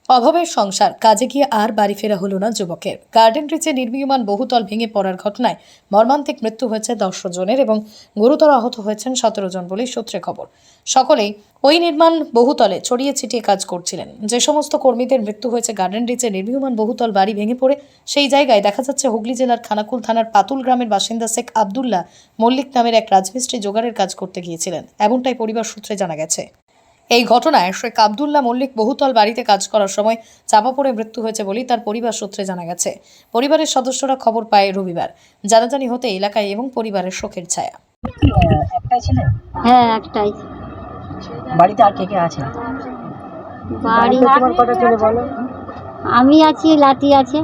অভাবের সংসার, কাজে গিয়ে আর বাড়ি ফেরা হলো না যুবকের। গার্ডেন রিচে নির্মীয়মান বহুতল ভেঙে পড়ার ঘটনায় মর্মান্তিক মৃত্যু হয়েছে 10 জনের এবং গুরুতর আহত হয়েছেন 17 জন বলে সূত্রে খবর। সকলেই ওই নির্মাণ বহুতলে ছড়িয়ে ছিটিয়ে কাজ করছিলেন। যে সমস্ত কর্মীদের মৃত্যু হয়েছে গার্ডেন রিচে নির্মীয়মান বহুতল বাড়ি ভেঙে পড়ে সেই জায়গায় দেখা যাচ্ছে হুগলি জেলার খানাকুল থানার পাতুল গ্রামের বাসিন্দা শেখ আব্দুল্লাহ মল্লিক নামের এক রাজমিস্ত্রি জোগাড়ের কাজ করতে গিয়েছিলেন, এমনটাই পরিবার সূত্রে জানা গেছে। এই ঘটনায় শেখ আব্দুল্লাহ মল্লিক বহুতল বাড়িতে কাজ করার সময় চাপা পড়ে মৃত্যু হয়েছে বলেই তার পরিবার সূত্রে জানা গেছে। পরিবারের সদস্যরা খবর পায় রবিবার। জানাজানি হতে এলাকায় এবং পরিবারের শোকের ছায়া। একটাই ছেলে? হ্যাঁ, একটাই। বাড়িতে আর কে কে আছে? বাড়ি তোমার কটা ছেলে বলো? আমি আছি, লাতি আছে।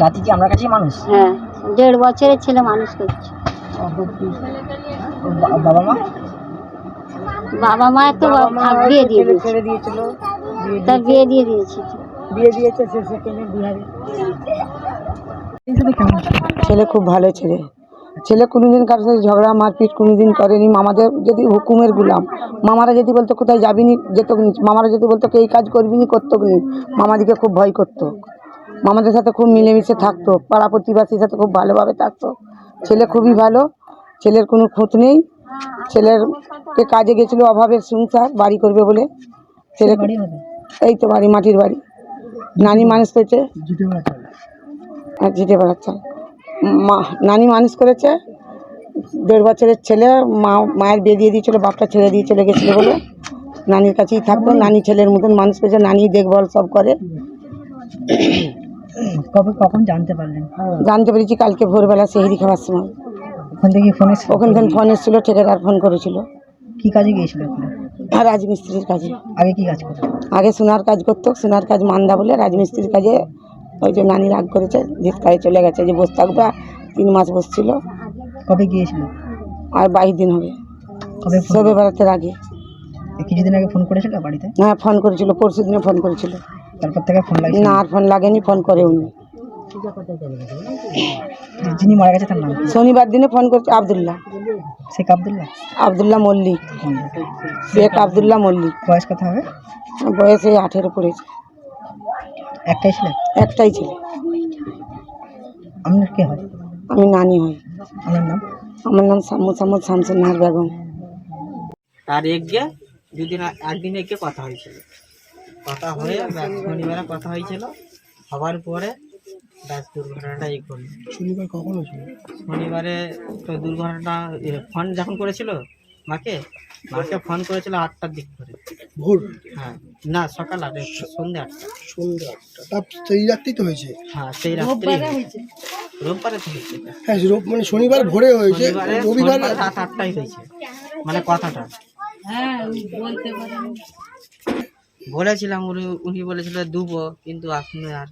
রাতি কি আমার কাছেই মানুষ? হ্যাঁ, 1.5 বছরের ছেলে মানুষ করছে। বাবা মা? বাবা মা তো বিয়ে দিয়ে দিয়েছে। ছেড়ে দিয়েছিল, তার বিয়ে দিয়ে দিয়েছে। বিয়ে দিয়েছে সে সেকেন্ডে বিহারে। ছেলে খুব ভালো ছেলে। ছেলে কোনোদিন কারোর সাথে ঝগড়া মারপিট কোনোদিন করেনি। মামাদের যদি হুকুমের গুলাম, মামারা যদি বলতো কোথায় যাবি নি যেত নি, মামারা যদি বলতো এই কাজ করবি নি করতো নি, মামাদিকে খুব ভয় করতো। মামাদের সাথে খুব মিলেমিশে থাকতো, পাড়া প্রতিবেশীর সাথে খুব ভালোভাবে থাকতো। ছেলে খুবই ভালো, ছেলের কোনো খুঁত নেই। ছেলের কাজে গেছিল অভাবের সংসার বাড়ি করবে বলে। ছেলে এই তো বাড়ি, মাটির বাড়ি। নানি মানুষ করেছে, জিটে বেড়াচ্ছে মা, নানি মানুষ করেছে। 1.5 বছরের ছেলে, মায়ের বিয়ে দিয়ে দিয়েছিল, বাপটা ছেড়ে দিয়ে চলে গেছিলো বলে নানির কাছেই থাকতো। নানি ছেলের মতন মানুষ করেছে, নানি দেখভাল সব করে। কবে কখন জানতে পারলেন? জানতে পেরেছি কালকে ভোরবেলা সেহরি খাওয়ার সময়। ওখান থেকে ওখান থেকে ফোন এসেছিল, ঠিকাদার ফোন করেছিল। কি কাজে গিয়েছিল ওখানে? রাজমিস্ত্রির কাজে। আগে কি কাজ করতো? আগে সোনার কাজ করতো, সোনার কাজ মান্দা বলে রাজমিস্ত্রির কাজে ওই যে নানি রাগ করেছে, কাজে চলে গেছে যে বসে থাকবে। 3 মাস বসছিল। কবে গিয়েছিল? আর 22 দিন হবে, কবে? সবে বেড়াতের আগে। কিছুদিন আগে ফোন করেছিল বাড়িতে? হ্যাঁ ফোন করেছিল, পরশু দিনে ফোন করেছিল। তারপর থেকে ফোন লাগে না, আর ফোন লাগেনি, ফোন করেও নি। যিনি মারা গেছে তার নাম? শনিবার দিনে ফোন করছে আব্দুল্লাহ, শেখ আব্দুল্লাহ। আব্দুল্লাহ মল্লিক, শেখ আব্দুল্লাহ মল্লিক। বয়স কত হবে? বয়স এই 18 পড়েছে। একটাই ছেলে? একটাই ছেলে। আপনার কে হয়? আমি নানি হই। আমার নাম? আমার নাম মোহাম্মদ শামসুন নাহার বেগম। তার দুদিন একদিন কথা হয়েছিল, কথা হয়ে শনিবারে কথা হয়েছিল। হওয়ার পরে ব্যাস দুর্ঘটনাটা করলো। শনিবার কখন হয়েছিল? শনিবারে তো দুর্ঘটনাটা ফোন যখন করেছিল মাকে ফোন করেছিল 8টার দিক করে। ভোর? হ্যাঁ, না সকাল 8, সন্ধ্যে 8টা। সন্ধ্যা 8টা? তা সেই রাত্রেই তো হয়েছে? হ্যাঁ, সেই রাত্রে রোববারে তো হয়েছে। হ্যাঁ, মানে শনিবার ভোরে হয়েছে, রবিবার রাত 8টায় হয়েছে। মানে কথাটা বলেছিলাম, উনি বলেছিল দুবো, কিন্তু এখন আর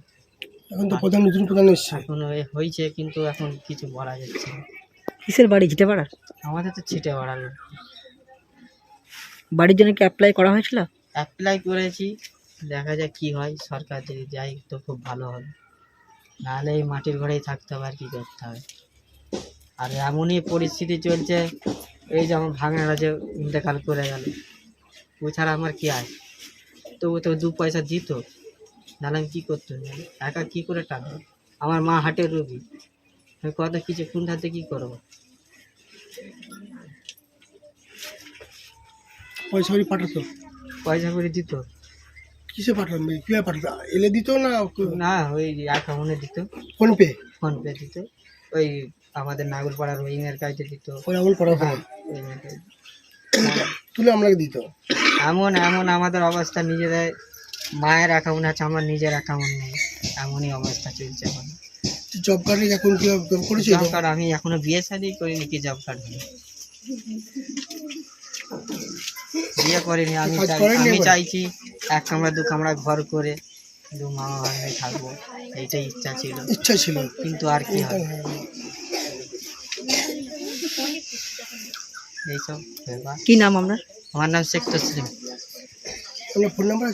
এখন তো নতুন প্রধান এসছে, এখন হয়েছে, কিন্তু এখন কিছু বলা যাচ্ছে না। কিসের বাড়ি? ছিটে পাড়ার? আমাদের তো ছিটে বাড়ালো। বাড়ির জন্য কি অ্যাপ্লাই করা হয়েছিল? অ্যাপ্লাই করেছি, দেখা যাক কি হয়। সরকার যদি যায় তো খুব ভালো হবে, নাহলে এই মাটির ঘরেই থাকতে হবে, আর কি করতে হবে। আর এমনই পরিস্থিতি চলছে, এই যে আমার ভাঙারা যে ইন্তেকাল করে গেল, ও ছাড়া আমার কি আছে? তো ও তো 2 পয়সা দিত, নাহলে আমি কী করতে হবে? একা কী করে টানবো? আমার মা হাটের রোগী, আমি কত কিছু কোন ধাতে কী করবো? পয়সা করে পাঠাতো? পয়সা করে দিত। কিসে পাঠান? কীভাবে পাঠাতো? এলে দিত না? না, ওই অ্যাকাউন্টে দিত। ফোনপে? ফোনপে দিত। ওই আমাদের নাগরপাড়ার ওইংয়ের কাজে দিত। হ্যাঁ, তুলে আপনাকে দিত। এমন আমাদের অবস্থা, নিজেদের মায়ের অ্যাকাউন্ট আছে, আমার নিজের অ্যাকাউন্ট নেই, এমনই অবস্থা চলছে এখন। জব কার্ড এখন কি করেছি? জব কার্ড আমি এখনো বিয়ে শাদি করিনি, কি জব কার্ড হবে? বিয়ে করিনি। আমি চাইছি 1 কামরা 2 কামরা ঘর করে 2 মামা ভাই থাকবো, এইটাই ইচ্ছা ছিল, কিন্তু আর কি হবে? এইসব। কি নাম আপনার? আমার নাম শেখ তসলিম। Phone number?